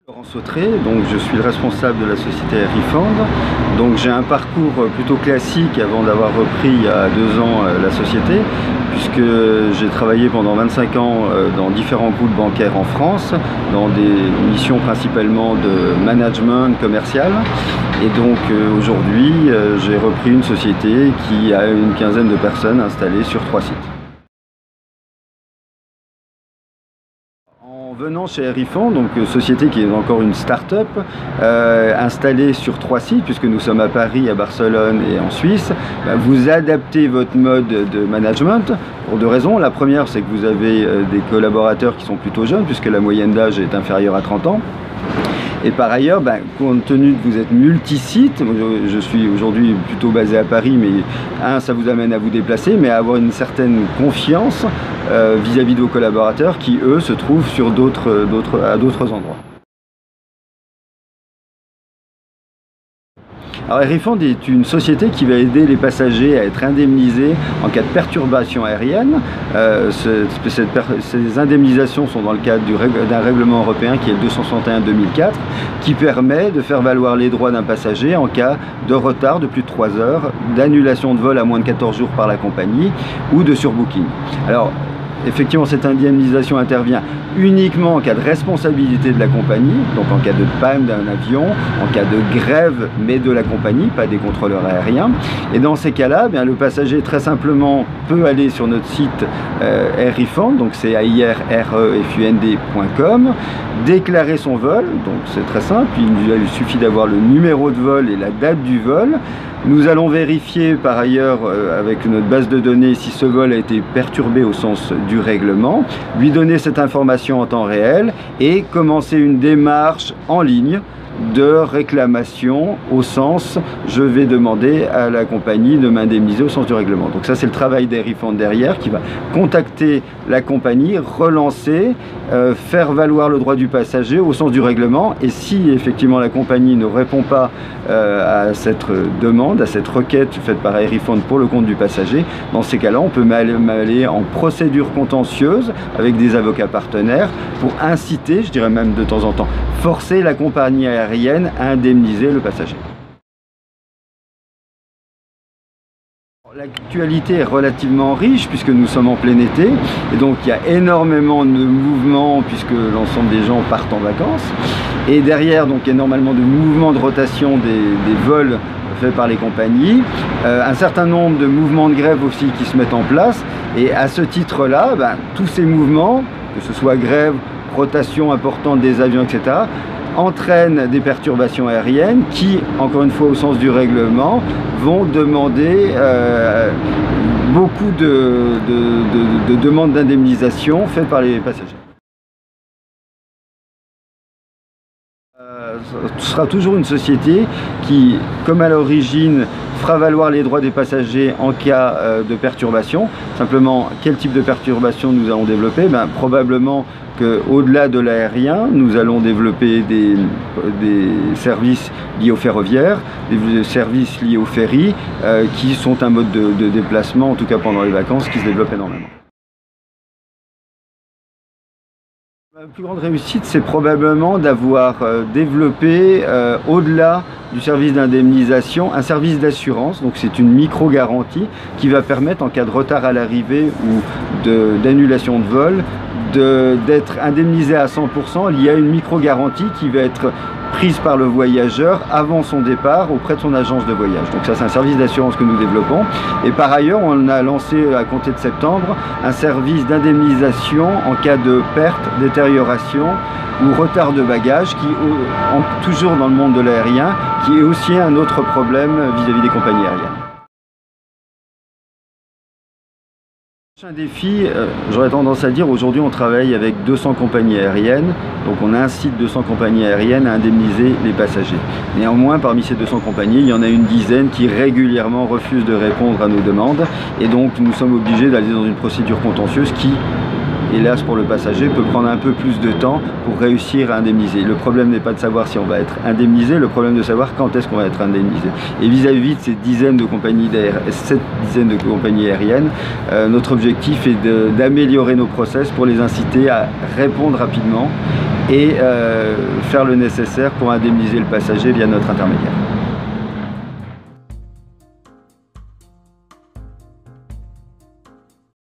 Laurent Sautré, donc je suis le responsable de la société Airifund. Donc j'ai un parcours plutôt classique avant d'avoir repris il y a 2 ans la société, puisque j'ai travaillé pendant 25 ans dans différents groupes bancaires en France, dans des missions principalement de management commercial. Et donc aujourd'hui j'ai repris une société qui a une quinzaine de personnes installées sur 3 sites. En venant chez Airifund, donc société qui est encore une start-up, installée sur 3 sites, puisque nous sommes à Paris, à Barcelone et en Suisse, vous adaptez votre mode de management pour 2 raisons. La première, c'est que vous avez des collaborateurs qui sont plutôt jeunes, puisque la moyenne d'âge est inférieure à 30 ans. Et par ailleurs, compte tenu que vous êtes multi-site, je suis aujourd'hui plutôt basé à Paris, mais ça vous amène à vous déplacer, mais à avoir une certaine confiance vis-à-vis de vos collaborateurs qui, eux, se trouvent sur à d'autres endroits. Alors Airifund est une société qui va aider les passagers à être indemnisés en cas de perturbation aérienne. Ces indemnisations sont dans le cadre d'un règlement européen qui est le 261/2004, qui permet de faire valoir les droits d'un passager en cas de retard de plus de 3 heures, d'annulation de vol à moins de 14 jours par la compagnie ou de surbooking. Alors, effectivement, cette indemnisation intervient uniquement en cas de responsabilité de la compagnie, donc en cas de panne d'un avion, en cas de grève, mais de la compagnie, pas des contrôleurs aériens. Et dans ces cas-là, le passager très simplement peut aller sur notre site Airifund, donc c'est airefund.com, déclarer son vol, donc c'est très simple, il suffit d'avoir le numéro de vol et la date du vol. Nous allons vérifier par ailleurs avec notre base de données si ce vol a été perturbé au sens du règlement, lui donner cette information en temps réel et commencer une démarche en ligne de réclamation au sens je vais demander à la compagnie de m'indemniser au sens du règlement. Donc ça c'est le travail d'Airifund derrière qui va contacter la compagnie, relancer, faire valoir le droit du passager au sens du règlement, et si effectivement la compagnie ne répond pas à cette demande, à cette requête faite par Airifund pour le compte du passager, dans ces cas-là on peut aller en procédure contentieuse avec des avocats partenaires pour inciter, je dirais même de temps en temps, forcer la compagnie aérienne à indemniser le passager. L'actualité est relativement riche puisque nous sommes en plein été et donc il y a énormément de mouvements puisque l'ensemble des gens partent en vacances, et derrière donc énormément de mouvements de rotation des vols faits par les compagnies, un certain nombre de mouvements de grève aussi qui se mettent en place, et à ce titre-là, tous ces mouvements, que ce soit grève, rotation importante des avions, etc., entraînent des perturbations aériennes qui, encore une fois au sens du règlement, vont demander beaucoup de demandes d'indemnisation faites par les passagers. Ce sera toujours une société qui, comme à l'origine, fera valoir les droits des passagers en cas de perturbation. Simplement, quel type de perturbation nous allons développer? Probablement qu'au-delà de l'aérien, nous allons développer des services liés au ferroviaire, des services liés au ferry, qui sont un mode de déplacement, en tout cas pendant les vacances, qui se développe énormément. La plus grande réussite, c'est probablement d'avoir développé, au-delà du service d'indemnisation, un service d'assurance. Donc c'est une micro-garantie qui va permettre, en cas de retard à l'arrivée ou d'annulation de vol, d'être indemnisé à 100%. Il y a une micro-garantie qui va être prise par le voyageur avant son départ auprès de son agence de voyage. Donc ça, c'est un service d'assurance que nous développons. Et par ailleurs, on a lancé à compter de septembre un service d'indemnisation en cas de perte, détérioration ou retard de bagages, qui, toujours dans le monde de l'aérien, qui est aussi un autre problème vis-à-vis des compagnies aériennes. Un défi, j'aurais tendance à dire, aujourd'hui on travaille avec 200 compagnies aériennes, donc on incite 200 compagnies aériennes à indemniser les passagers. Néanmoins, parmi ces 200 compagnies, il y en a une dizaine qui régulièrement refusent de répondre à nos demandes, et donc nous sommes obligés d'aller dans une procédure contentieuse qui, hélas pour le passager, peut prendre un peu plus de temps pour réussir à indemniser. Le problème n'est pas de savoir si on va être indemnisé, le problème de savoir quand est-ce qu'on va être indemnisé. Et vis-à-vis de ces dizaines de compagnies cette dizaine de compagnies aériennes, notre objectif est d'améliorer nos process pour les inciter à répondre rapidement et faire le nécessaire pour indemniser le passager via notre intermédiaire.